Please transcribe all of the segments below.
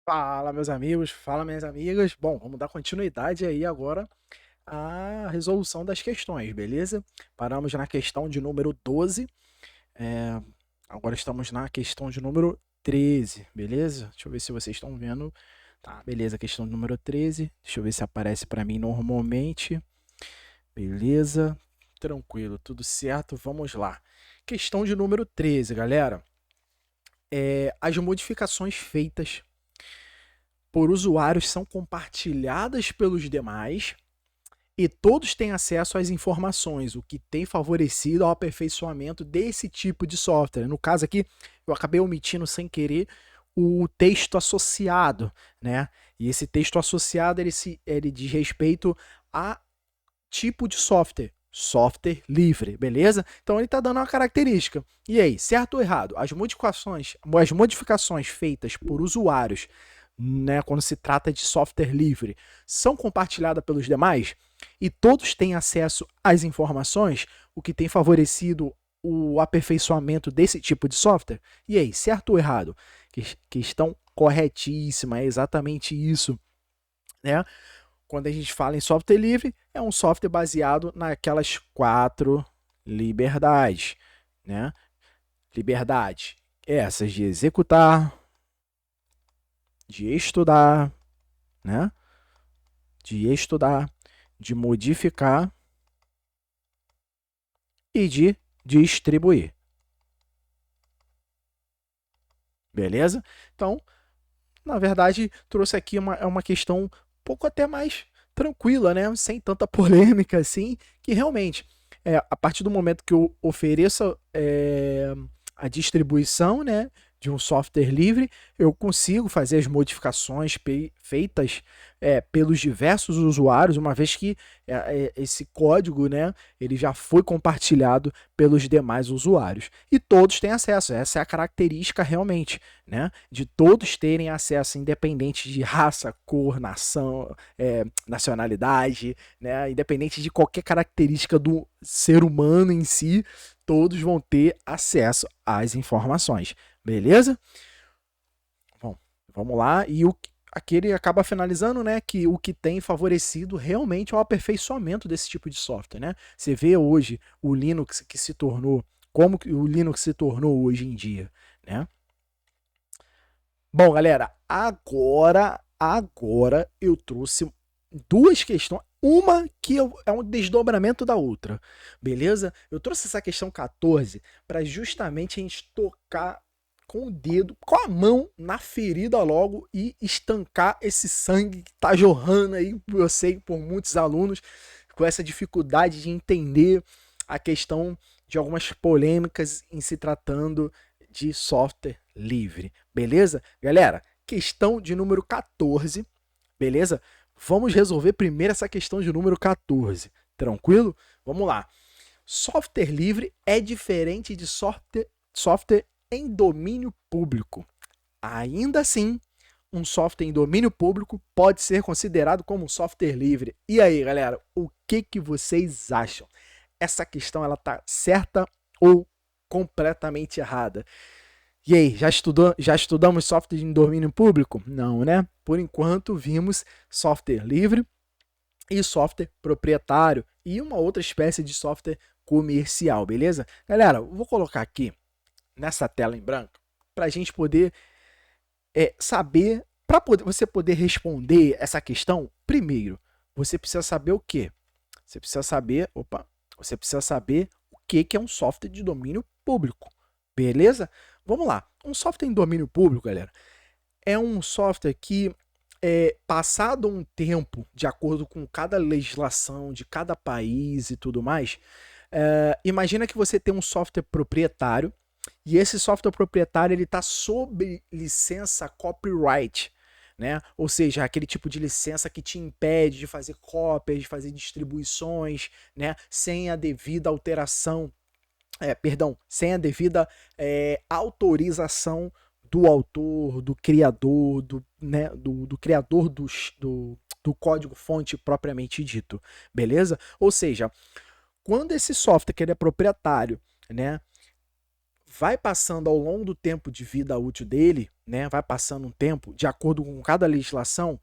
Fala, meus amigos, fala, minhas amigas. Bom, vamos dar continuidade aí agora à resolução das questões, beleza? Paramos na questão de número 12, é, agora estamos na questão de número 13, beleza? Deixa eu ver se vocês estão vendo. Tá, beleza, questão de número 13. Deixa eu ver se aparece para mim normalmente. Beleza, tranquilo, tudo certo, vamos lá. Questão de número 13, galera. As modificações feitas por usuários são compartilhadas pelos demais e todos têm acesso às informações, o que tem favorecido ao aperfeiçoamento desse tipo de software. No caso aqui, eu acabei omitindo sem querer o texto associado, né? E esse texto associado ele diz respeito a tipo de software. Software livre, beleza? Então ele está dando uma característica. E aí, certo ou errado? As modificações feitas por usuários, né, quando se trata de software livre, são compartilhadas pelos demais e todos têm acesso às informações, o que tem favorecido o aperfeiçoamento desse tipo de software? E aí, certo ou errado? Questão corretíssima, é exatamente isso, né? Quando a gente fala em software livre, é um software baseado naquelas 4 liberdades, né? Liberdade essas de executar, de estudar, né? De estudar, de modificar e de distribuir. Beleza? Então, na verdade, trouxe aqui uma questão um pouco até mais tranquila, né? Sem tanta polêmica assim, que realmente, a partir do momento que eu ofereça a distribuição, né, de um software livre, eu consigo fazer as modificações feitas pelos diversos usuários, uma vez que esse código, né, ele já foi compartilhado pelos demais usuários. E todos têm acesso, essa é a característica realmente, né, de todos terem acesso, independente de raça, cor, nação, nacionalidade, né, independente de qualquer característica do ser humano em si, todos vão ter acesso às informações, beleza? Bom, vamos lá. E aqui ele acaba finalizando, né, que o que tem favorecido realmente é o aperfeiçoamento desse tipo de software, né? Você vê hoje o Linux que se tornou, como que o Linux se tornou hoje em dia, né? Bom, galera, agora eu trouxe duas questões, uma que é um desdobramento da outra, beleza? Eu trouxe essa questão 14 para justamente a gente tocar com o dedo, com a mão na ferida logo e estancar esse sangue que tá jorrando aí, eu sei, por muitos alunos, com essa dificuldade de entender a questão de algumas polêmicas em se tratando de software livre, beleza? Galera, questão de número 14, beleza? Vamos resolver primeiro essa questão de número 14, tranquilo? Vamos lá. Software livre é diferente de software em domínio público. Ainda assim, um software em domínio público pode ser considerado como um software livre. E aí, galera, o que vocês acham? Essa questão ela tá certa ou completamente errada? E aí, já estudamos software em domínio público? Não, né? Por enquanto, vimos software livre e software proprietário e uma outra espécie de software comercial, beleza? Galera, eu vou colocar aqui nessa tela em branco para a gente poder saber, para você poder responder essa questão, primeiro, você precisa saber o quê? Você precisa saber, você precisa saber o que é um software de domínio público, beleza? Vamos lá. Um software em domínio público, galera, é um software que, passado um tempo, de acordo com cada legislação de cada país e tudo mais, imagina que você tem um software proprietário e esse software proprietário ele está sob licença copyright, né? Ou seja, aquele tipo de licença que te impede de fazer cópias, de fazer distribuições, né? Sem a devida alteração, sem a devida autorização do autor, do criador, do criador do código-fonte propriamente dito, beleza? Ou seja, quando esse software que ele é proprietário, né, vai passando ao longo do tempo de vida útil dele, né? Vai passando um tempo, de acordo com cada legislação,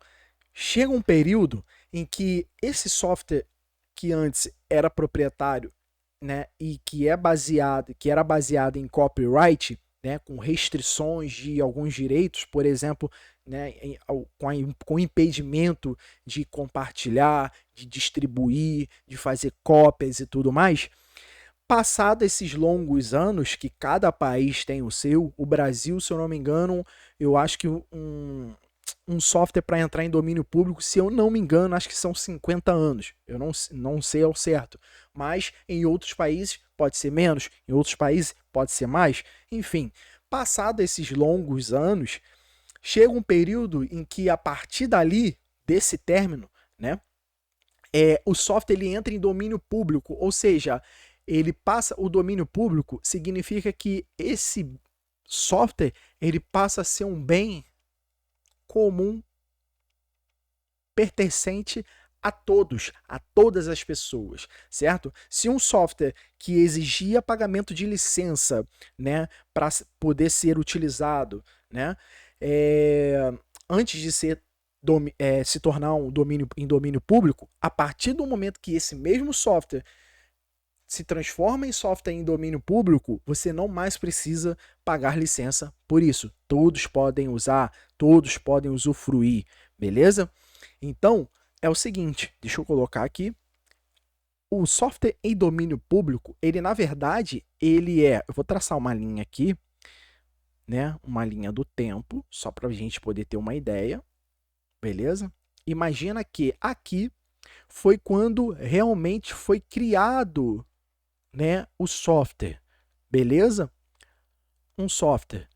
chega um período em que esse software que antes era proprietário, né, e que era baseado em copyright, né, com restrições de alguns direitos, por exemplo, né, com impedimento de compartilhar, de distribuir, de fazer cópias e tudo mais. Passado esses longos anos, que cada país tem o seu, o Brasil, se eu não me engano, eu acho que um software para entrar em domínio público, se eu não me engano, acho que são 50 anos. Eu não sei ao certo. Mas em outros países pode ser menos, em outros países pode ser mais. Enfim, passado esses longos anos, chega um período em que, a partir dali, desse término, né, o software ele entra em domínio público, ou seja, ele passa o domínio público, significa que esse software ele passa a ser um bem comum, pertencente a todos, a todas as pessoas, certo? Se um software que exigia pagamento de licença, né, para poder ser utilizado, né, antes de se tornar em domínio público, a partir do momento que esse mesmo software se transforma em software em domínio público, você não mais precisa pagar licença por isso. Todos podem usar, todos podem usufruir, beleza? Então, é o seguinte, deixa eu colocar aqui. O software em domínio público, ele na verdade, eu vou traçar uma linha aqui, né? Uma linha do tempo, só para a gente poder ter uma ideia, beleza? Imagina que aqui foi quando realmente foi criado, né, o software, beleza? Um software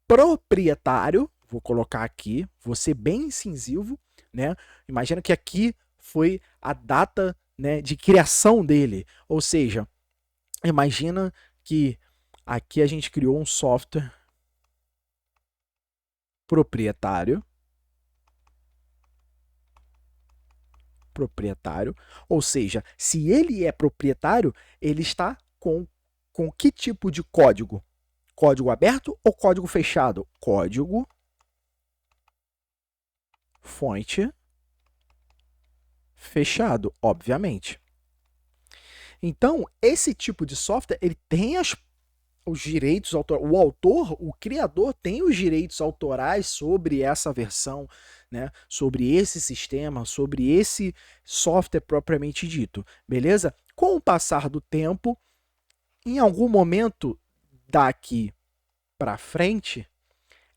proprietário, vou colocar aqui, vou ser bem incisivo, né? Imagina que aqui foi a data, né, de criação dele, ou seja, imagina que aqui a gente criou um software proprietário, ou seja, se ele é proprietário, ele está com que tipo de código? Código aberto ou código fechado? Código fonte fechado, obviamente. Então, esse tipo de software, ele tem os direitos autorais, o autor, o criador tem os direitos autorais sobre essa versão, né? Sobre esse sistema, sobre esse software propriamente dito, beleza? Com o passar do tempo, em algum momento daqui para frente,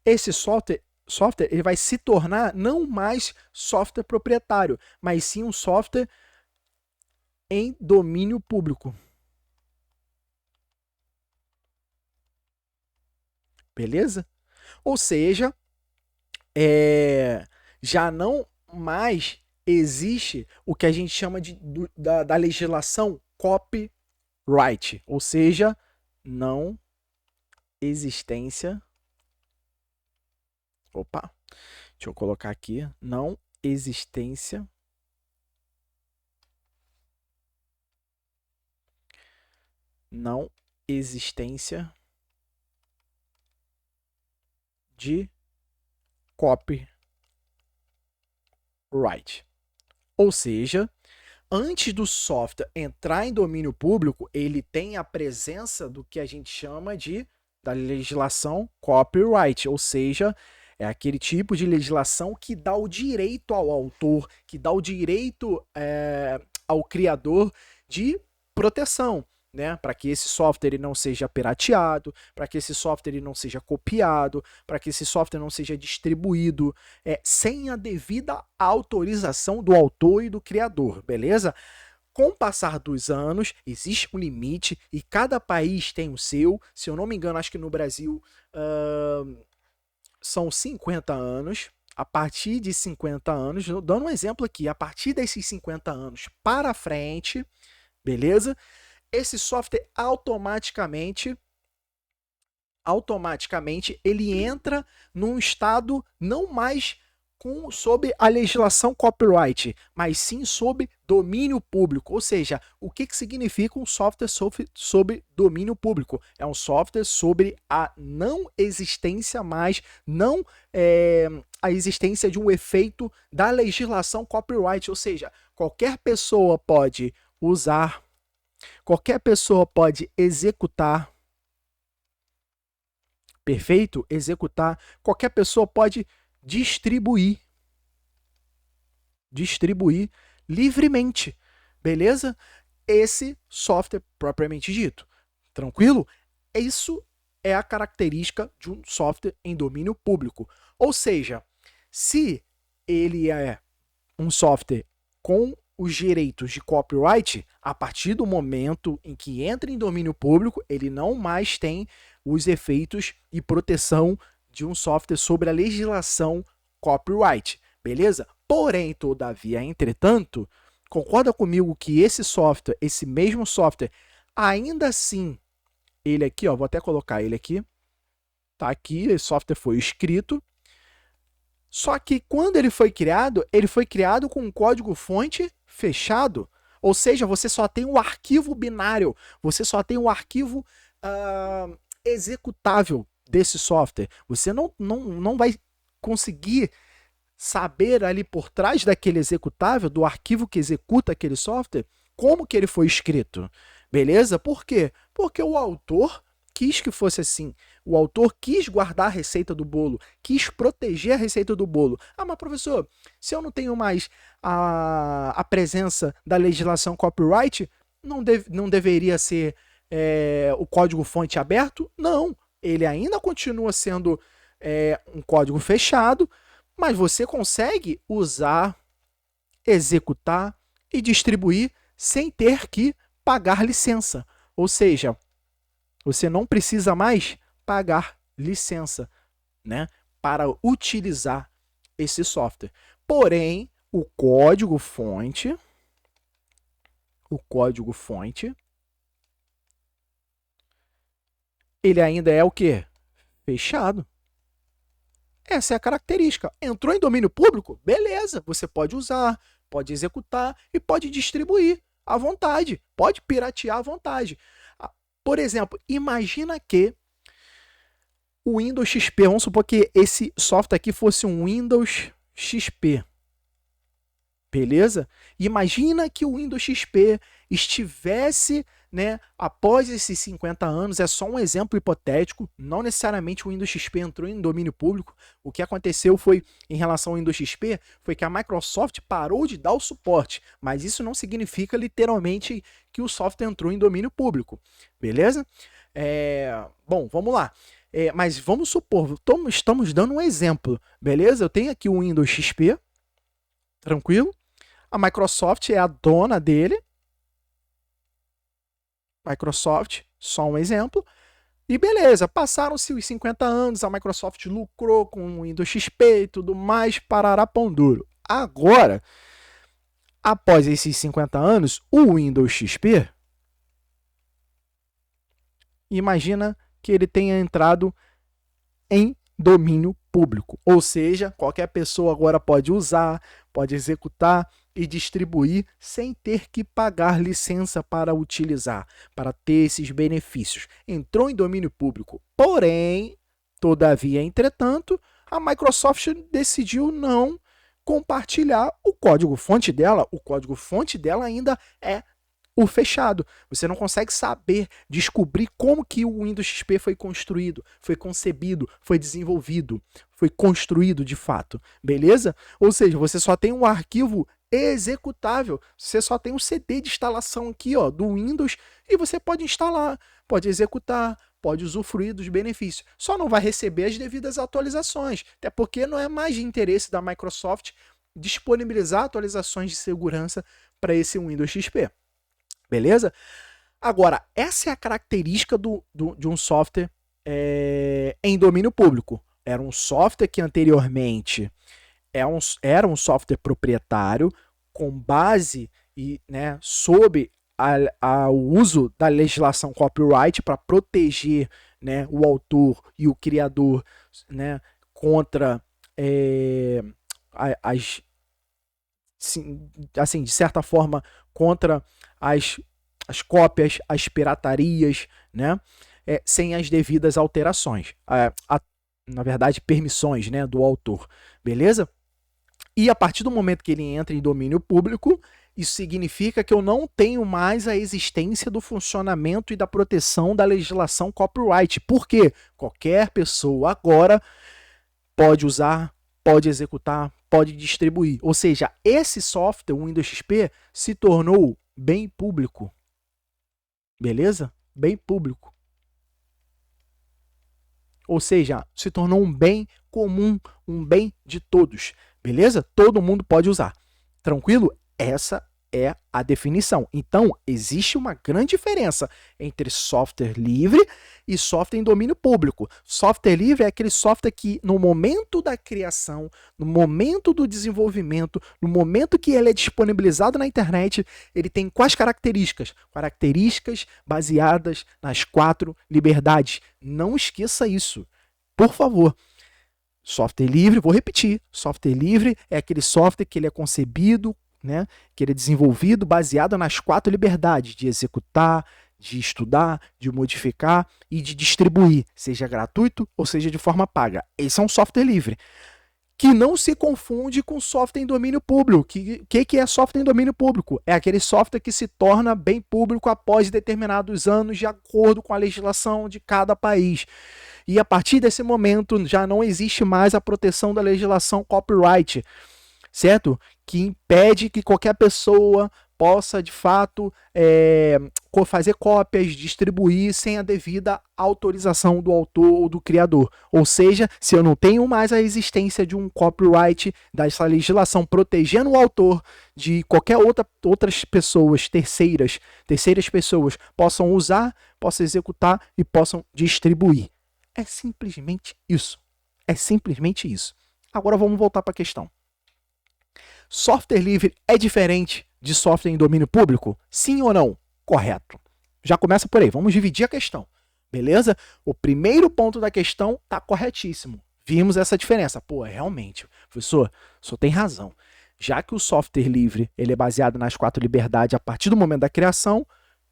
esse software ele vai se tornar não mais software proprietário, mas sim um software em domínio público. Beleza? Ou seja, já não mais existe o que a gente chama da legislação copyright, ou seja, não existência. Opa, deixa eu colocar aqui, não existência de copyright. Ou seja, antes do software entrar em domínio público, ele tem a presença do que a gente chama da legislação copyright, ou seja, é aquele tipo de legislação que dá o direito ao autor, que dá o direito ao criador de proteção, né? Para que esse software ele não seja pirateado, para que esse software ele não seja copiado, para que esse software não seja distribuído sem a devida autorização do autor e do criador, beleza? Com o passar dos anos, existe um limite e cada país tem o seu. Se eu não me engano, acho que no Brasil são 50 anos. A partir de 50 anos, dando um exemplo aqui, a partir desses 50 anos para frente, beleza? Esse software automaticamente ele entra num estado não mais sob a legislação copyright, mas sim sob domínio público. Ou seja, o que significa um software sob domínio público? É um software sobre a não existência mais, não a existência de um efeito da legislação copyright. Ou seja, qualquer pessoa pode usar, qualquer pessoa pode executar, perfeito? Executar, qualquer pessoa pode distribuir livremente, beleza? Esse software propriamente dito. Tranquilo? Isso é a característica de um software em domínio público. Ou seja, se ele é um software com os direitos de copyright, a partir do momento em que entra em domínio público, ele não mais tem os efeitos e proteção de um software sobre a legislação copyright, beleza? Porém, todavia, entretanto, concorda comigo que esse software, esse mesmo software, ainda assim, ele aqui, ó, vou até colocar ele aqui, tá aqui, esse software foi escrito, só que quando ele foi criado com um código-fonte fechado, ou seja, você só tem um arquivo binário, você só tem um arquivo executável desse software. Você não vai conseguir saber ali por trás daquele executável, do arquivo que executa aquele software, como que ele foi escrito. Beleza? Por quê? Porque o autor quis que fosse assim. O autor quis guardar a receita do bolo, quis proteger a receita do bolo. Ah, mas professor, se eu não tenho mais a presença da legislação copyright, não deveria ser o código-fonte aberto? Não, ele ainda continua sendo um código fechado, mas você consegue usar, executar e distribuir sem ter que pagar licença. Ou seja, você não precisa mais pagar licença, né, para utilizar esse software. Porém, o código-fonte, ele ainda é o quê? Fechado. Essa é a característica. Entrou em domínio público? Beleza, você pode usar, pode executar e pode distribuir à vontade, pode piratear à vontade. Por exemplo, imagina que o Windows XP, vamos supor que esse software aqui fosse um Windows XP, beleza? Imagina que o Windows XP estivesse, né, após esses 50 anos, é só um exemplo hipotético, não necessariamente o Windows XP entrou em domínio público. O que aconteceu foi, em relação ao Windows XP, foi que a Microsoft parou de dar o suporte, mas isso não significa literalmente que o software entrou em domínio público, beleza? Bom, vamos lá. Mas vamos supor, estamos dando um exemplo, beleza? Eu tenho aqui o Windows XP, tranquilo? A Microsoft é a dona dele, Microsoft, só um exemplo. E beleza, passaram-se os 50 anos, a Microsoft lucrou com o Windows XP e tudo mais, parará pão duro. Agora, após esses 50 anos, o Windows XP, imagina que ele tenha entrado em domínio público. Ou seja, qualquer pessoa agora pode usar, pode executar e distribuir sem ter que pagar licença para utilizar, para ter esses benefícios. Entrou em domínio público. Porém, todavia, entretanto, a Microsoft decidiu não compartilhar o código-fonte dela. O código-fonte dela ainda é o fechado. Você não consegue saber, descobrir como que o Windows XP foi construído, foi concebido, foi desenvolvido, foi construído de fato, beleza? Ou seja, você só tem um arquivo executável, você só tem um CD de instalação aqui, ó, do Windows, e você pode instalar, pode executar, pode usufruir dos benefícios. Só não vai receber as devidas atualizações, até porque não é mais de interesse da Microsoft disponibilizar atualizações de segurança para esse Windows XP. Beleza? Agora, essa é a característica de um software em domínio público. Era um software que anteriormente era um software proprietário com base e, né, sob o uso da legislação copyright para proteger, né, o autor e o criador, né, contra assim, de certa forma, contra as cópias, as piratarias, né? Sem as devidas alterações, na verdade, permissões, né, do autor, beleza? E a partir do momento que ele entra em domínio público, isso significa que eu não tenho mais a existência do funcionamento e da proteção da legislação copyright. Por quê? Qualquer pessoa agora pode usar, pode executar, pode distribuir. Ou seja, esse software, o Windows XP, se tornou bem público. Beleza? Bem público. Ou seja, se tornou um bem comum, um bem de todos. Beleza? Todo mundo pode usar. Tranquilo? Essa é a definição. Então, existe uma grande diferença entre software livre e software em domínio público. Software livre é aquele software que, no momento da criação, no momento do desenvolvimento, no momento que ele é disponibilizado na internet, ele tem quais características? Características baseadas nas 4 liberdades. Não esqueça isso, por favor. Software livre, vou repetir, software livre é aquele software que ele é concebido, né, que ele é desenvolvido baseado nas 4 liberdades, de executar, de estudar, de modificar e de distribuir, seja gratuito ou seja de forma paga. Esse é um software livre, que não se confunde com software em domínio público. O que é software em domínio público? É aquele software que se torna bem público após determinados anos, de acordo com a legislação de cada país. E a partir desse momento já não existe mais a proteção da legislação copyright, certo? Que impede que qualquer pessoa possa, de fato, fazer cópias, distribuir sem a devida autorização do autor ou do criador. Ou seja, se eu não tenho mais a existência de um copyright, dessa legislação protegendo o autor, de qualquer outras pessoas, terceiras pessoas, possam usar, possam executar e possam distribuir. É simplesmente isso. É simplesmente isso. Agora vamos voltar para a questão. Software livre é diferente de software em domínio público? Sim ou não? Correto. Já começa por aí. Vamos dividir a questão. Beleza? O primeiro ponto da questão está corretíssimo. Vimos essa diferença. Pô, realmente, professor, o senhor tem razão. Já que o software livre ele é baseado nas 4 liberdades a partir do momento da criação,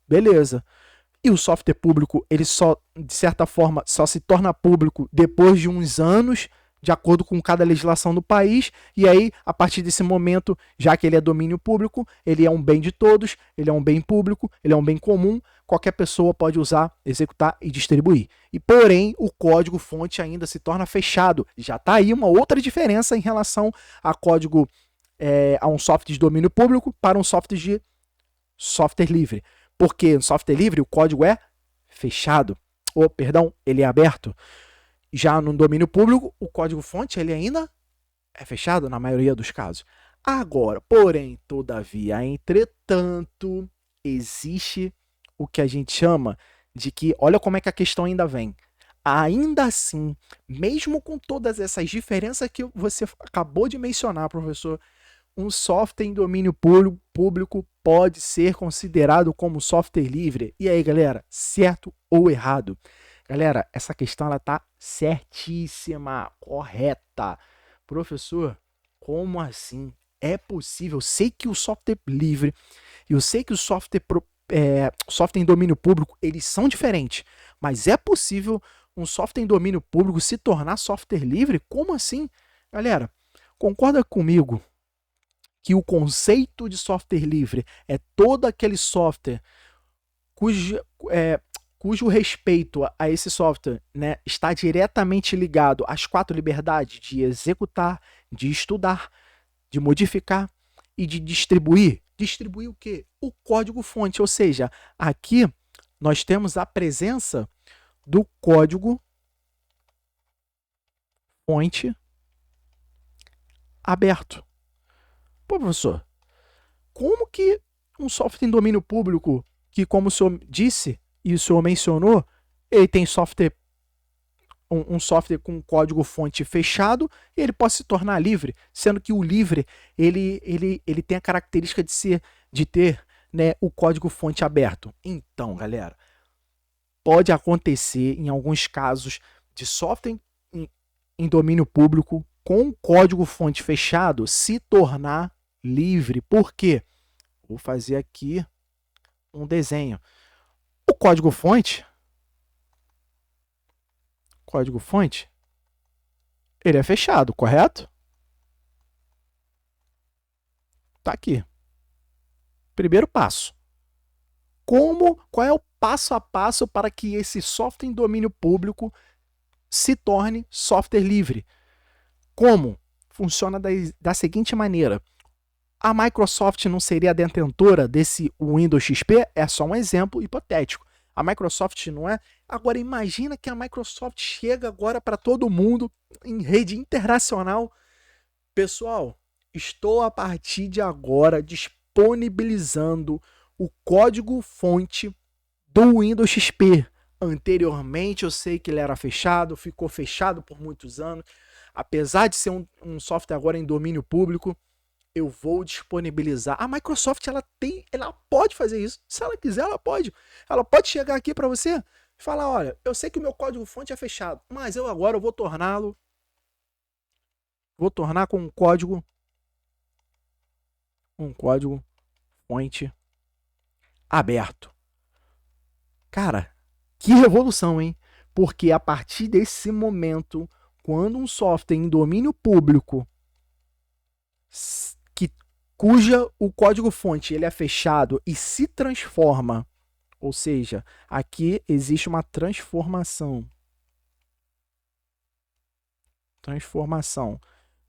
beleza. E o software público, ele só, de certa forma, só se torna público depois de uns anos, de acordo com cada legislação do país, e aí, a partir desse momento, já que ele é domínio público, ele é um bem de todos, ele é um bem público, ele é um bem comum, qualquer pessoa pode usar, executar e distribuir. E, porém, o código-fonte ainda se torna fechado. Já está aí uma outra diferença em relação a código, a um software de domínio público para um software de software livre. Porque no software livre o código é fechado, ele é aberto. Já no domínio público, o código-fonte ele ainda é fechado na maioria dos casos. Agora, porém, todavia, entretanto, existe o que a gente chama de que, olha como é que a questão ainda vem. Ainda assim, mesmo com todas essas diferenças que você acabou de mencionar, professor, um software em domínio público pode ser considerado como software livre. E aí, galera, certo ou errado? Galera, essa questão ela tá certíssima, correta. Professor, como assim? É possível? Eu sei que o software livre, eu sei que o software em domínio público, eles são diferentes, mas é possível um software em domínio público se tornar software livre? Como assim? Galera, concorda comigo que o conceito de software livre é todo aquele software cujo respeito a esse software, né, está diretamente ligado às 4 liberdades de executar, de estudar, de modificar e de distribuir. Distribuir o quê? O código-fonte, ou seja, aqui nós temos a presença do código-fonte aberto. Pô, professor, como que um software em domínio público, que como o senhor disse e o senhor mencionou, ele tem um software com código-fonte fechado e ele pode se tornar livre, sendo que o livre ele tem a característica de ter, né, o código-fonte aberto. Então, galera, pode acontecer em alguns casos de software em domínio público com o código-fonte fechado, se tornar livre. Por quê? Vou fazer aqui um desenho. O código-fonte, ele é fechado, correto? Tá aqui. Primeiro passo. Qual é o passo a passo para que esse software em domínio público se torne software livre? Como? Funciona da seguinte maneira. A Microsoft não seria a detentora desse Windows XP? É só um exemplo hipotético. A Microsoft não é? Agora, imagina que a Microsoft chega agora para todo mundo em rede internacional. Pessoal, estou a partir de agora disponibilizando o código-fonte do Windows XP. Anteriormente, eu sei que ele era fechado, ficou fechado por muitos anos. Apesar de ser um software agora em domínio público, eu vou disponibilizar. A Microsoft, ela pode fazer isso. Se ela quiser, ela pode. Ela pode chegar aqui para você e falar, olha, eu sei que o meu código-fonte é fechado, mas eu agora vou tornar com um código-fonte aberto. Cara, que revolução, hein? Porque a partir desse momento, quando um software em domínio público cuja o código-fonte ele é fechado e se transforma, ou seja, aqui existe uma transformação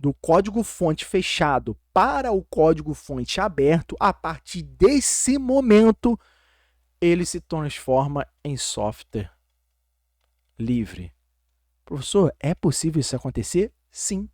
do código-fonte fechado para o código-fonte aberto, a partir desse momento, ele se transforma em software livre. Professor, é possível isso acontecer? Sim.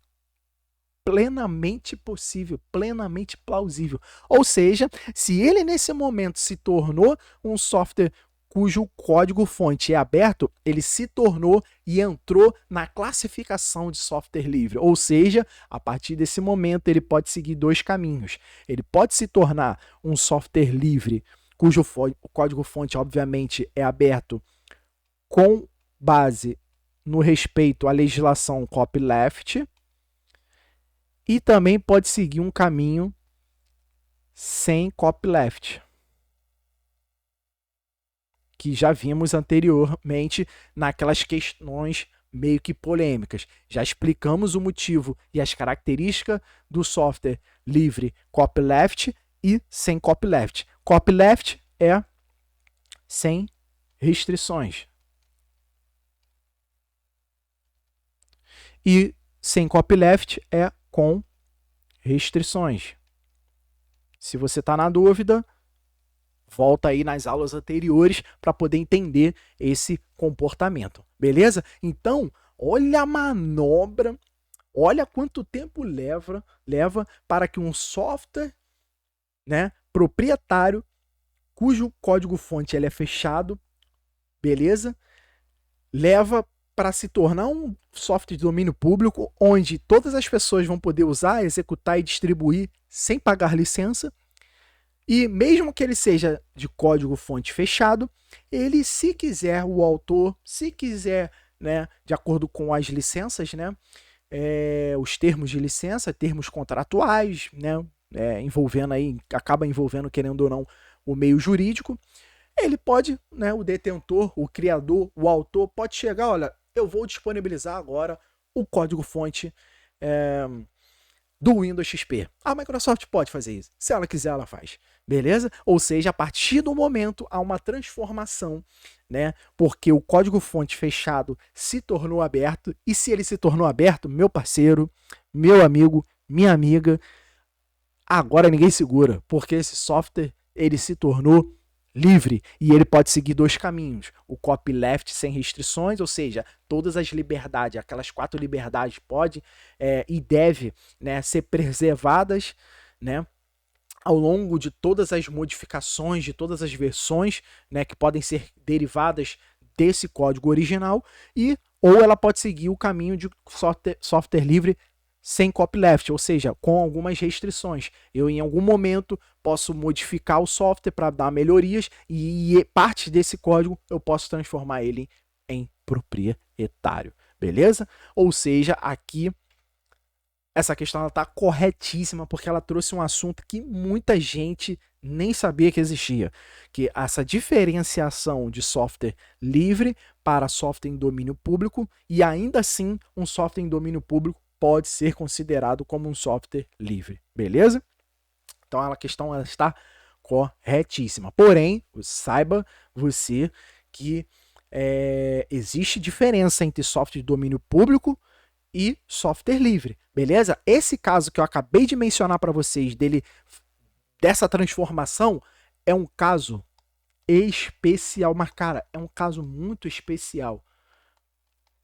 Plenamente possível, plenamente plausível. Ou seja, se ele nesse momento se tornou um software cujo código-fonte é aberto, ele se tornou e entrou na classificação de software livre. Ou seja, a partir desse momento ele pode seguir dois caminhos. Ele pode se tornar um software livre, cujo código-fonte, obviamente, é aberto com base no respeito à legislação copyleft, e também pode seguir um caminho sem copyleft, que já vimos anteriormente naquelas questões meio que polêmicas. Já explicamos o motivo e as características do software livre copyleft e sem copyleft. Copyleft é sem restrições. E sem copyleft é com restrições. Se você está na dúvida, volta aí nas aulas anteriores para poder entender esse comportamento, beleza? Então, olha a manobra, olha quanto tempo leva para que um software, né, proprietário, cujo código-fonte é fechado, beleza? Leva para se tornar um software de domínio público, onde todas as pessoas vão poder usar, executar e distribuir sem pagar licença. E mesmo que ele seja de código-fonte fechado, ele, se quiser, o autor, se quiser, né, de acordo com as licenças, né, os termos de licença, termos contratuais, né, acaba envolvendo, querendo ou não, o meio jurídico, ele pode, né, o detentor, o criador, o autor, pode chegar, olha, eu vou disponibilizar agora o código-fonte do Windows XP. A Microsoft pode fazer isso. Se ela quiser, ela faz. Beleza? Ou seja, a partir do momento há uma transformação, né? Porque o código-fonte fechado se tornou aberto. E se ele se tornou aberto, meu parceiro, meu amigo, minha amiga, agora ninguém segura. Porque esse software, ele se tornou livre e ele pode seguir dois caminhos: o copyleft sem restrições, ou seja, todas as liberdades, aquelas 4 liberdades pode e deve, né, ser preservadas, né, ao longo de todas as modificações, de todas as versões, né, que podem ser derivadas desse código original, ou ela pode seguir o caminho de software livre sem copyleft, ou seja, com algumas restrições. Eu, em algum momento, posso modificar o software para dar melhorias e parte desse código eu posso transformar ele em proprietário, beleza? Ou seja, aqui essa questão está corretíssima, porque ela trouxe um assunto que muita gente nem sabia que existia, que essa diferenciação de software livre para software em domínio público, e ainda assim um software em domínio público pode ser considerado como um software livre, beleza? Então a questão ela está corretíssima. Porém, saiba você que existe diferença entre software de domínio público e software livre, beleza? Esse caso que eu acabei de mencionar para vocês dessa transformação é um caso especial, mas cara, é um caso muito especial,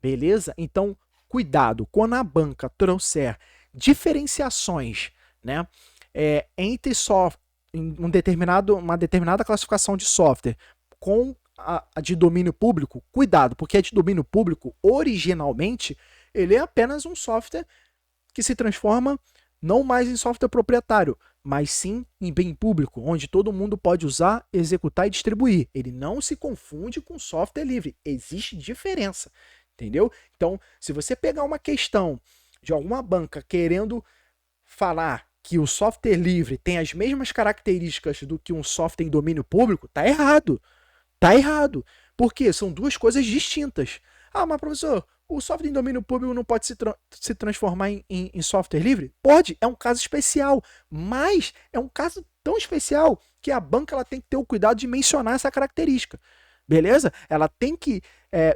beleza? Então, cuidado, quando a banca trouxer diferenciações, né, entre uma determinada classificação de software com a de domínio público, cuidado, porque a de domínio público, originalmente, ele é apenas um software que se transforma não mais em software proprietário, mas sim em bem público, onde todo mundo pode usar, executar e distribuir. Ele não se confunde com software livre. Existe diferença, entendeu? Então, se você pegar uma questão de alguma banca querendo falar que o software livre tem as mesmas características do que um software em domínio público, tá errado. Tá errado. Por quê? São duas coisas distintas. Ah, mas professor, o software em domínio público não pode se transformar em software livre? Pode, é um caso especial, mas é um caso tão especial que a banca ela tem que ter o cuidado de mencionar essa característica, beleza? Ela tem que,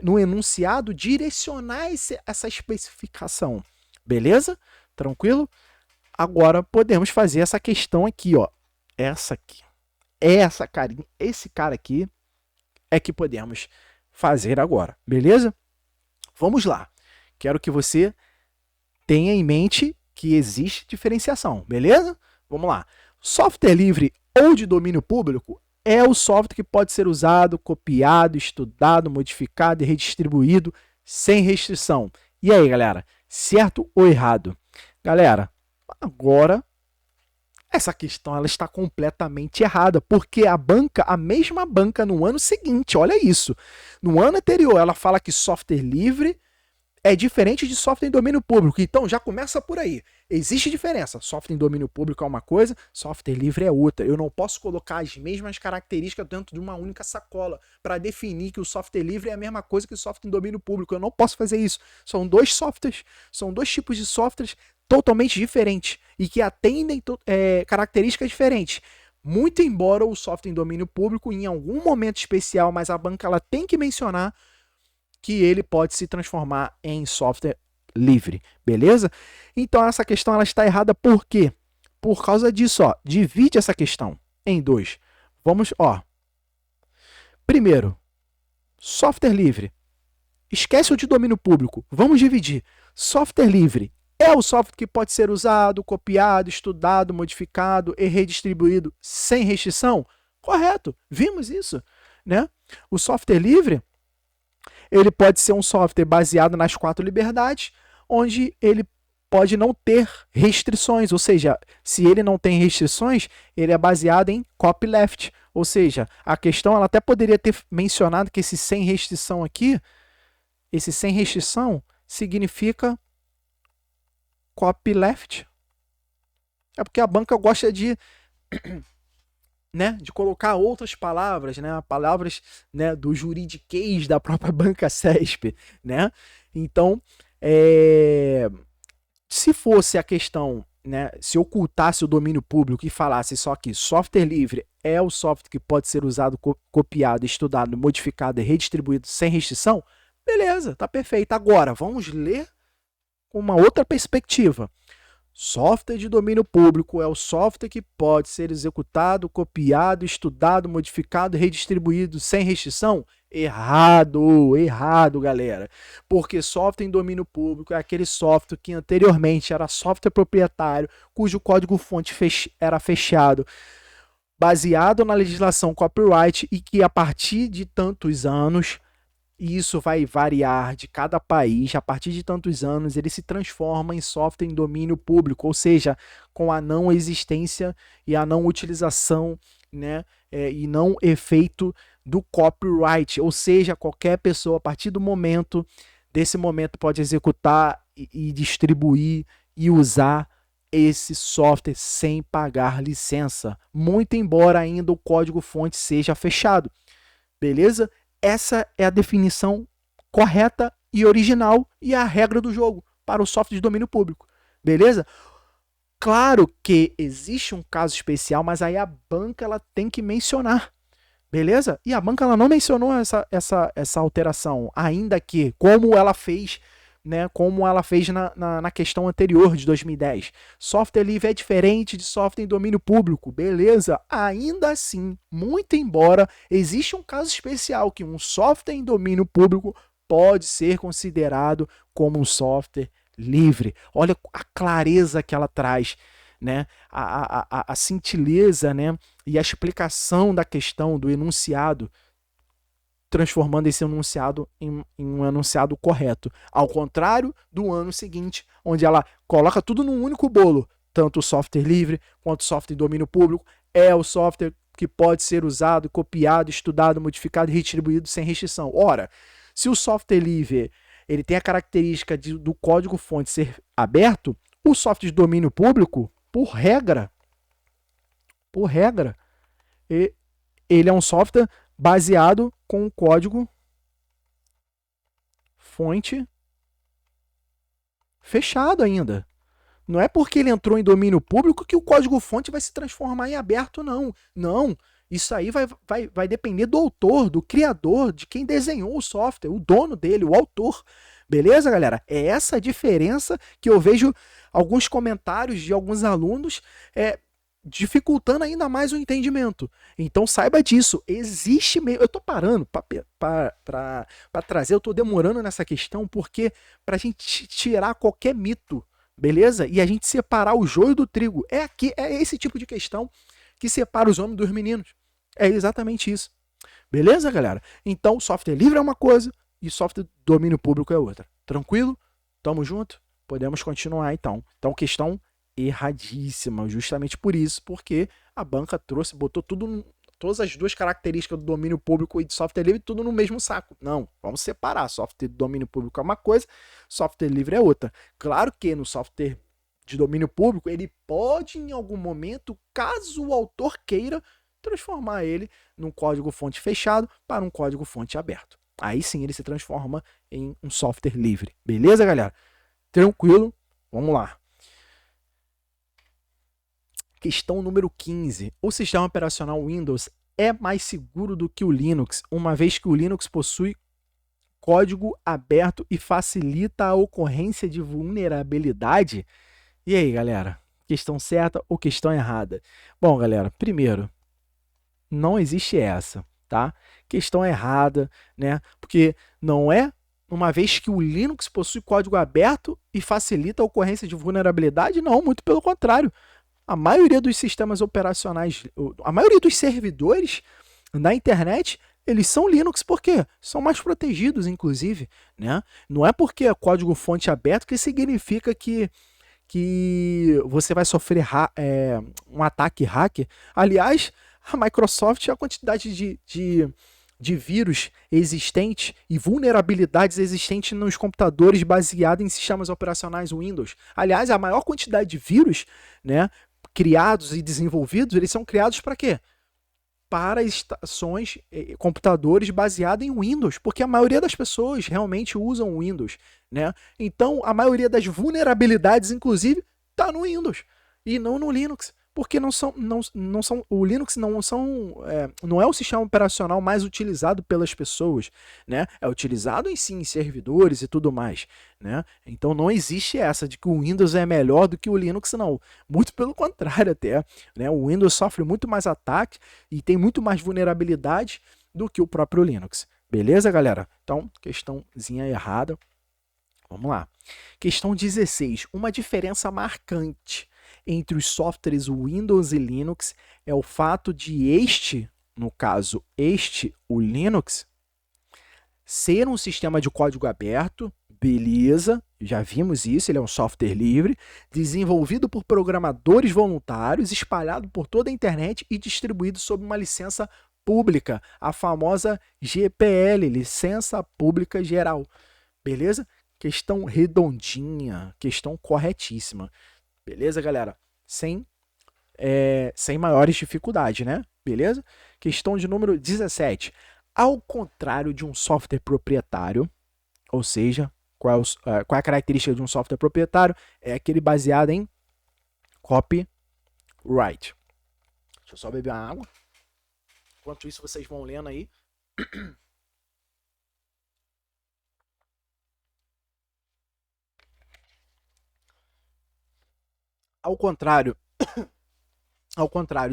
no enunciado, direcionar essa especificação, beleza? Tranquilo? Agora podemos fazer essa questão aqui, ó. Essa aqui. Essa carinha, esse cara aqui é que podemos fazer agora, beleza? Vamos lá. Quero que você tenha em mente que existe diferenciação, beleza? Vamos lá. Software livre ou de domínio público é o software que pode ser usado, copiado, estudado, modificado e redistribuído sem restrição. E aí, galera? Certo ou errado? Galera, agora essa questão ela está completamente errada, porque a mesma banca no ano seguinte, olha isso, no ano anterior ela fala que software livre é diferente de software em domínio público, então já começa por aí. Existe diferença, software em domínio público é uma coisa, software livre é outra. Eu não posso colocar as mesmas características dentro de uma única sacola para definir que o software livre é a mesma coisa que o software em domínio público. Eu não posso fazer isso. São dois softwares, são dois tipos de softwares totalmente diferentes e que atendem características diferentes. Muito embora o software em domínio público, em algum momento especial, mas a banca ela tem que mencionar que ele pode se transformar em software livre, beleza? Então essa questão ela está errada por quê? Por causa disso, ó, divide essa questão em dois. Vamos, ó. Primeiro, software livre. Esquece o de domínio público. Vamos dividir. Software livre é o software que pode ser usado, copiado, estudado, modificado e redistribuído sem restrição? Correto. Vimos isso, né? O software livre ele pode ser um software baseado nas 4 liberdades, onde ele pode não ter restrições, ou seja, se ele não tem restrições, ele é baseado em copyleft, ou seja, a questão ela até poderia ter mencionado que esse sem restrição aqui, esse sem restrição significa copyleft. É porque a banca gosta de de colocar outras palavras, palavras do juridiquês da própria banca CESP, Então, se fosse a questão, se ocultasse o domínio público e falasse só que software livre é o software que pode ser usado, copiado, estudado, modificado e redistribuído sem restrição, beleza, tá perfeito. Agora, vamos ler com uma outra perspectiva. Software de domínio público é o software que pode ser executado, copiado, estudado, modificado e redistribuído sem restrição? Errado, errado, galera. Porque software em domínio público é aquele software que anteriormente era software proprietário, cujo código-fonte era fechado, baseado na legislação copyright e que a partir de tantos anos, e isso vai variar de cada país, a partir de tantos anos, ele se transforma em software em domínio público, ou seja, com a não existência e a não utilização, e não efeito do copyright, ou seja, qualquer pessoa, a partir desse momento, pode executar e distribuir e usar esse software sem pagar licença, muito embora ainda o código-fonte seja fechado. Beleza? Essa é a definição correta e original e a regra do jogo para o software de domínio público. Beleza? Claro que existe um caso especial, mas aí a banca ela tem que mencionar. Beleza? E a banca ela não mencionou essa alteração, ainda que, como ela fez, né, como ela fez na questão anterior de 2010. Software livre é diferente de software em domínio público, beleza? Ainda assim, muito embora existe um caso especial que um software em domínio público pode ser considerado como um software livre. Olha a clareza que ela traz, né? A cintileza, né? E a explicação da questão do enunciado, transformando esse enunciado em um enunciado correto. Ao contrário do ano seguinte, onde ela coloca tudo num único bolo, tanto o software livre quanto o software em domínio público, é o software que pode ser usado, copiado, estudado, modificado e retribuído sem restrição. Ora, se o software livre ele tem a característica do código-fonte ser aberto, o software de domínio público, por regra, ele é um software baseado com o código-fonte fechado ainda. Não é porque ele entrou em domínio público que o código-fonte vai se transformar em aberto, não. Não. Isso aí vai depender do autor, do criador, de quem desenhou o software, o dono dele, o autor. Beleza, galera? É essa a diferença que eu vejo alguns comentários de alguns alunos dificultando ainda mais o entendimento. Então saiba disso. Existe mesmo. Eu tô parando para trazer, eu tô demorando nessa questão porque para a gente tirar qualquer mito, beleza? E a gente separar o joio do trigo. É esse tipo de questão que separa os homens dos meninos. É exatamente isso. Beleza, galera? Então, software livre é uma coisa e software domínio público é outra. Tranquilo? Tamo junto? Podemos continuar, então. Então, questão erradíssima, justamente por isso, porque a banca botou todas as duas características do domínio público e de software livre, tudo no mesmo saco. Não, vamos separar. Software de domínio público é uma coisa, software livre é outra. Claro que no software de domínio público, ele pode, em algum momento, caso o autor queira, transformar ele num código-fonte fechado para um código-fonte aberto. Aí sim ele se transforma em um software livre. Beleza, galera? Tranquilo? Vamos lá. Questão número 15. O sistema operacional Windows é mais seguro do que o Linux, uma vez que o Linux possui código aberto e facilita a ocorrência de vulnerabilidade? E aí, galera? Questão certa ou questão errada? Bom, galera, primeiro, não existe essa, tá? Questão errada, né? Porque não é uma vez que o Linux possui código aberto e facilita a ocorrência de vulnerabilidade? Não, muito pelo contrário. A maioria dos sistemas operacionais, a maioria dos servidores na internet, eles são Linux porque são mais protegidos, inclusive, né? Não é porque é código-fonte aberto que significa que você vai sofrer um ataque hacker. Aliás, a Microsoft, a quantidade de vírus existentes e vulnerabilidades existentes nos computadores baseados em sistemas operacionais Windows. Aliás, a maior quantidade de vírus, né, criados e desenvolvidos, eles são criados para quê? Para estações, computadores baseados em Windows, porque a maioria das pessoas realmente usam Windows, né? Então, a maioria das vulnerabilidades, inclusive, está no Windows e não no Linux, porque o Linux não é o sistema operacional mais utilizado pelas pessoas, né? É utilizado em sim em servidores e tudo mais, né? Então não existe essa de que o Windows é melhor do que o Linux, não. Muito pelo contrário até, né? O Windows sofre muito mais ataque e tem muito mais vulnerabilidade do que o próprio Linux. Beleza, galera? Então, questãozinha errada. Vamos lá. Questão 16. Uma diferença marcante entre os softwares Windows e Linux é o fato de no caso, o Linux, ser um sistema de código aberto, beleza, já vimos isso, ele é um software livre, desenvolvido por programadores voluntários, espalhado por toda a internet e distribuído sob uma licença pública, a famosa GPL, Licença Pública Geral, beleza? Questão redondinha, questão corretíssima. Beleza, galera? Sem maiores dificuldades, né? Beleza? Questão de número 17. Ao contrário de um software proprietário, ou seja, qual é a característica de um software proprietário? É aquele baseado em copyright. Deixa eu só beber uma água. Enquanto isso, vocês vão lendo aí. Ao contrário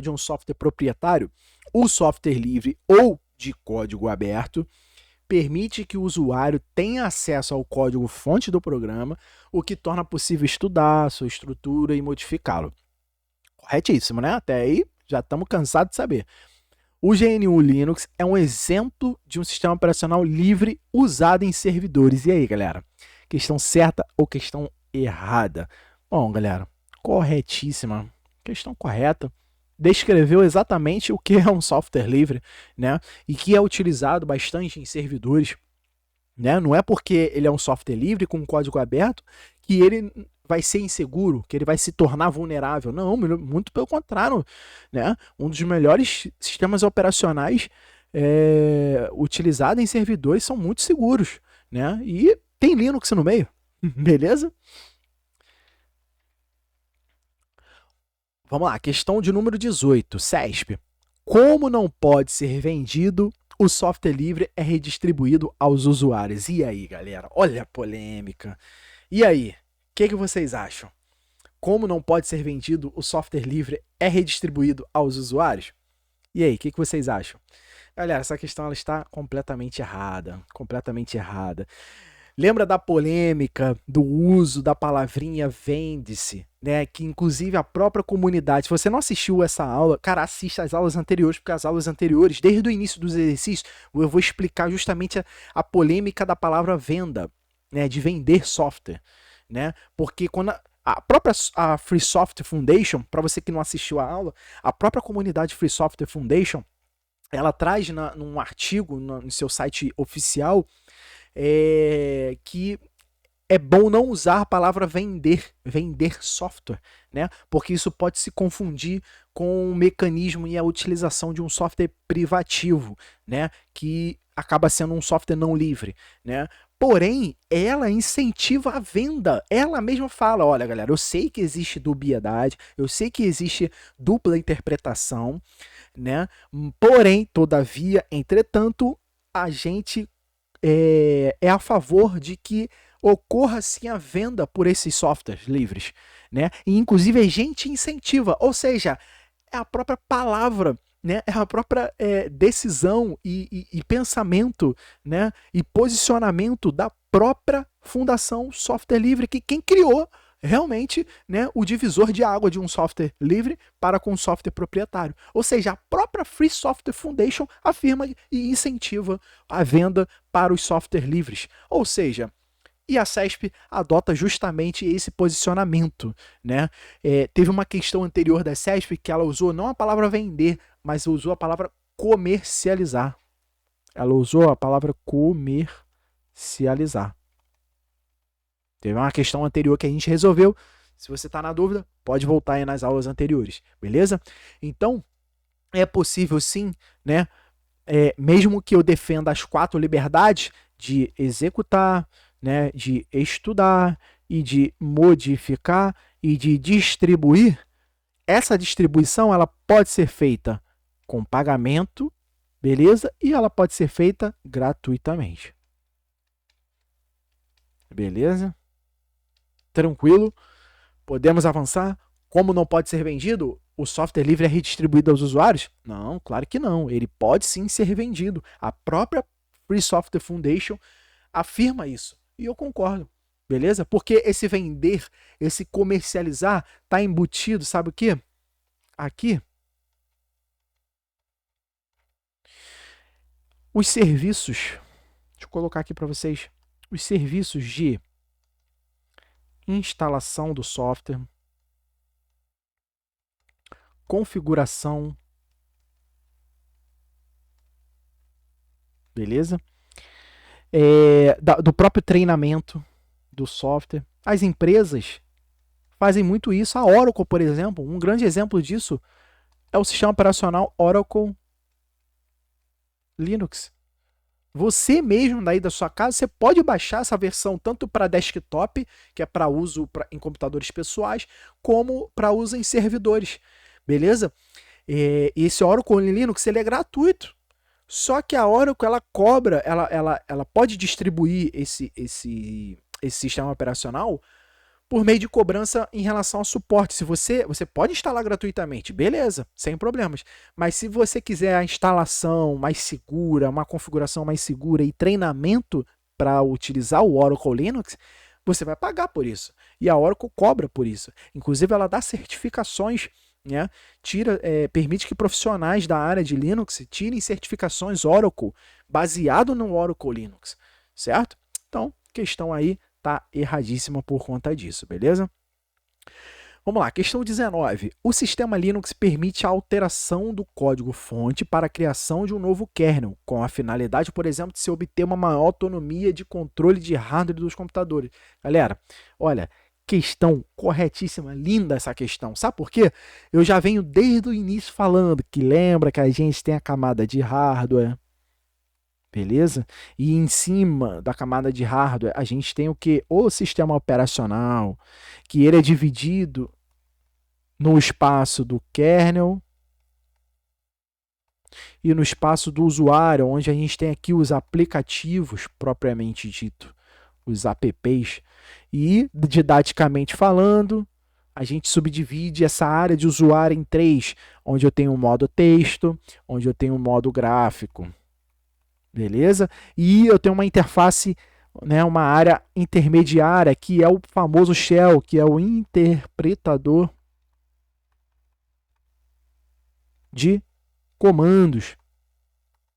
de um software proprietário, o software livre ou de código aberto permite que o usuário tenha acesso ao código-fonte do programa, o que torna possível estudar sua estrutura e modificá-lo. Corretíssimo, né? Até aí já estamos cansados de saber. O GNU Linux é um exemplo de um sistema operacional livre usado em servidores. E aí, galera? Questão certa ou questão errada? Bom, galera, corretíssima. Questão correta. Descreveu exatamente o que é um software livre, né? E que é utilizado bastante em servidores, né? Não é porque ele é um software livre com código aberto que ele vai ser inseguro, que ele vai se tornar vulnerável. Não, muito pelo contrário, né? Um dos melhores sistemas operacionais utilizados em servidores são muito seguros, né? E tem Linux no meio, beleza? Vamos lá, questão de número 18, CESP. Como não pode ser vendido, o software livre é redistribuído aos usuários. E aí, galera? Olha a polêmica. E aí, o que vocês acham? Como não pode ser vendido, o software livre é redistribuído aos usuários? E aí, o que vocês acham? Galera, essa questão ela está completamente errada. Completamente errada. Lembra da polêmica do uso da palavrinha vende-se, né? Que inclusive a própria comunidade, se você não assistiu essa aula, cara, assista as aulas anteriores, porque as aulas anteriores, desde o início dos exercícios, eu vou explicar justamente a polêmica da palavra venda, né? De vender software, né? Porque quando a própria Free Software Foundation, para você que não assistiu a aula, a própria comunidade Free Software Foundation, ela traz num artigo no seu site oficial que é bom não usar a palavra vender software, né? Porque isso pode se confundir com o mecanismo e a utilização de um software privativo, né? Que acaba sendo um software não livre, né? Porém, ela incentiva a venda. Ela mesma fala, olha, galera, eu sei que existe dubiedade, eu sei que existe dupla interpretação, né? Porém, todavia, entretanto, a gente é a favor de que ocorra sim a venda por esses softwares livres, né? E inclusive a gente incentiva, ou seja, é a própria palavra, né? É a própria decisão e pensamento, né? E posicionamento da própria Fundação Software Livre, que quem criou realmente, né, o divisor de água de um software livre para com um software proprietário. Ou seja, a própria Free Software Foundation afirma e incentiva a venda para os softwares livres. Ou seja, e a CESP adota justamente esse posicionamento, né? Teve uma questão anterior da CESP que ela usou não a palavra vender, mas usou a palavra comercializar. Ela usou a palavra comercializar. Teve uma questão anterior que a gente resolveu. Se você está na dúvida, pode voltar aí nas aulas anteriores, beleza? Então, é possível sim, né? Mesmo que eu defenda as 4 liberdades de executar, né, de estudar e de modificar e de distribuir, essa distribuição ela pode ser feita com pagamento, beleza? E ela pode ser feita gratuitamente. Beleza? Tranquilo? Podemos avançar? Como não pode ser vendido? O software livre é redistribuído aos usuários? Não, claro que não. Ele pode sim ser vendido. A própria Free Software Foundation afirma isso. E eu concordo. Beleza? Porque esse vender, esse comercializar, está embutido, sabe o quê? Aqui. Os serviços. Deixa eu colocar aqui para vocês. Os serviços de instalação do software, configuração, beleza? Do próprio treinamento, do software. As empresas fazem muito isso. A Oracle, por exemplo, um grande exemplo disso é o sistema operacional Oracle Linux. Você mesmo daí da sua casa, você pode baixar essa versão tanto para desktop, que é para uso em computadores pessoais, como para uso em servidores, beleza? Esse Oracle Linux ele é gratuito. Só que a Oracle ela cobra, ela pode distribuir esse sistema operacional por meio de cobrança em relação ao suporte. Se você pode instalar gratuitamente, beleza, sem problemas. Mas se você quiser a instalação mais segura, uma configuração mais segura e treinamento para utilizar o Oracle Linux, você vai pagar por isso. E a Oracle cobra por isso. Inclusive, ela dá certificações, né? Permite que profissionais da área de Linux tirem certificações Oracle baseado no Oracle Linux, certo? Então, questão aí tá erradíssima por conta disso, beleza? Vamos lá, questão 19. O sistema Linux permite a alteração do código-fonte para a criação de um novo kernel, com a finalidade, por exemplo, de se obter uma maior autonomia de controle de hardware dos computadores. Galera, olha, questão corretíssima, linda essa questão. Sabe por quê? Eu já venho desde o início falando que lembra que a gente tem a camada de hardware, beleza? E em cima da camada de hardware, a gente tem o que? O sistema operacional, que ele é dividido no espaço do kernel e no espaço do usuário, onde a gente tem aqui os aplicativos propriamente dito, os apps. E, didaticamente falando, a gente subdivide essa área de usuário em 3, onde eu tenho o modo texto, onde eu tenho o modo gráfico. Beleza? E eu tenho uma interface, né, uma área intermediária, que é o famoso shell, que é o interpretador de comandos.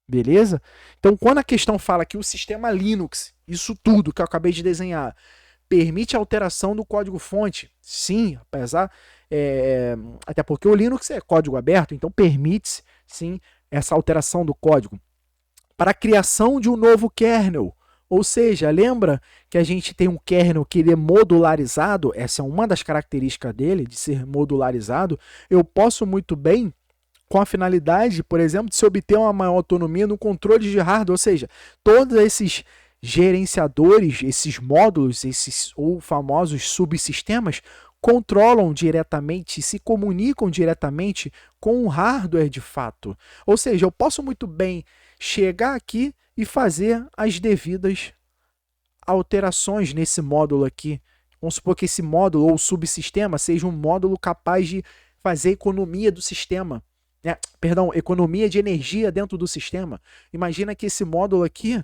Beleza? Então, quando a questão fala que o sistema Linux, isso tudo que eu acabei de desenhar, permite a alteração do código-fonte, sim, apesar, até porque o Linux é código aberto, então permite, sim, essa alteração do código para a criação de um novo kernel. Ou seja, lembra que a gente tem um kernel que ele é modularizado, essa é uma das características dele, de ser modularizado. Eu posso muito bem, com a finalidade, por exemplo, de se obter uma maior autonomia no controle de hardware, ou seja, todos esses gerenciadores, esses módulos, esses ou famosos subsistemas, controlam diretamente, se comunicam diretamente com o hardware de fato. Ou seja, eu posso muito bem chegar aqui e fazer as devidas alterações nesse módulo aqui. Vamos supor que esse módulo ou subsistema seja um módulo capaz de fazer economia do sistema. Perdão, economia de energia dentro do sistema. Imagina que esse módulo aqui,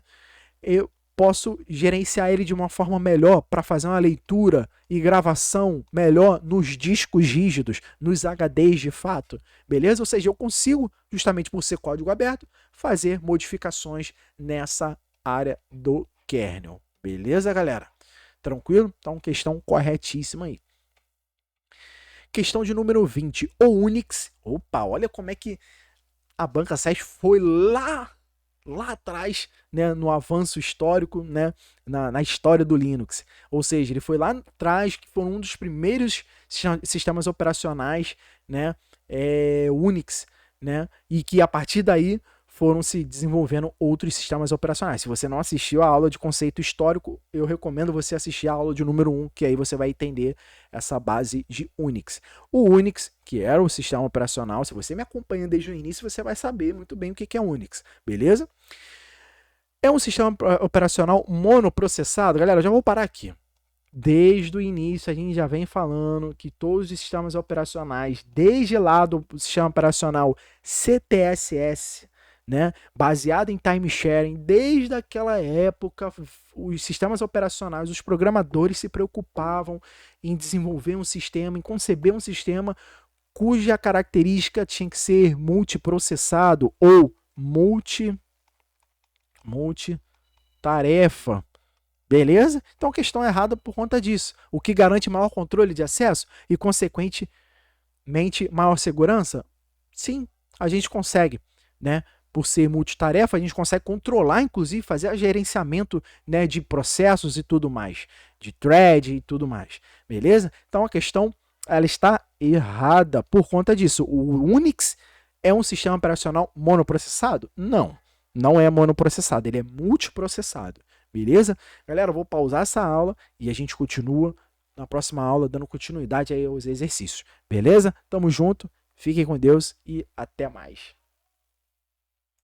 eu posso gerenciar ele de uma forma melhor para fazer uma leitura e gravação melhor nos discos rígidos, nos HDs de fato, beleza? Ou seja, eu consigo, justamente por ser código aberto, fazer modificações nessa área do kernel, beleza, galera? Tranquilo? Então, questão corretíssima aí. Questão de número 20. O Unix, opa, olha como é que a banca 7 foi lá atrás, né, no avanço histórico, né, na história do Linux. Ou seja, ele foi lá atrás, que foi um dos primeiros sistemas operacionais, né, Unix, né, e que a partir daí foram se desenvolvendo outros sistemas operacionais. Se você não assistiu a aula de conceito histórico, eu recomendo você assistir a aula de número 1, que aí você vai entender essa base de Unix. O Unix, que era o sistema operacional, se você me acompanha desde o início, você vai saber muito bem o que é Unix, beleza? É um sistema operacional monoprocessado. Galera, eu já vou parar aqui. Desde o início a gente já vem falando que todos os sistemas operacionais, desde lá do sistema operacional CTSS, né, baseado em time sharing, desde aquela época, os sistemas operacionais, os programadores se preocupavam em desenvolver um sistema, em conceber um sistema cuja característica tinha que ser multiprocessado ou multitarefa. Beleza? Então, questão errada por conta disso. O que garante maior controle de acesso e, consequentemente, maior segurança? Sim, a gente consegue, né? por ser multitarefa, a gente consegue controlar, inclusive, fazer gerenciamento, né, de processos e tudo mais, de thread e tudo mais, beleza? Então a questão ela está errada por conta disso. O Unix é um sistema operacional monoprocessado? Não, não é monoprocessado, ele é multiprocessado, beleza? Galera, eu vou pausar essa aula e a gente continua na próxima aula dando continuidade aí aos exercícios, beleza? Tamo junto, fiquem com Deus e até mais.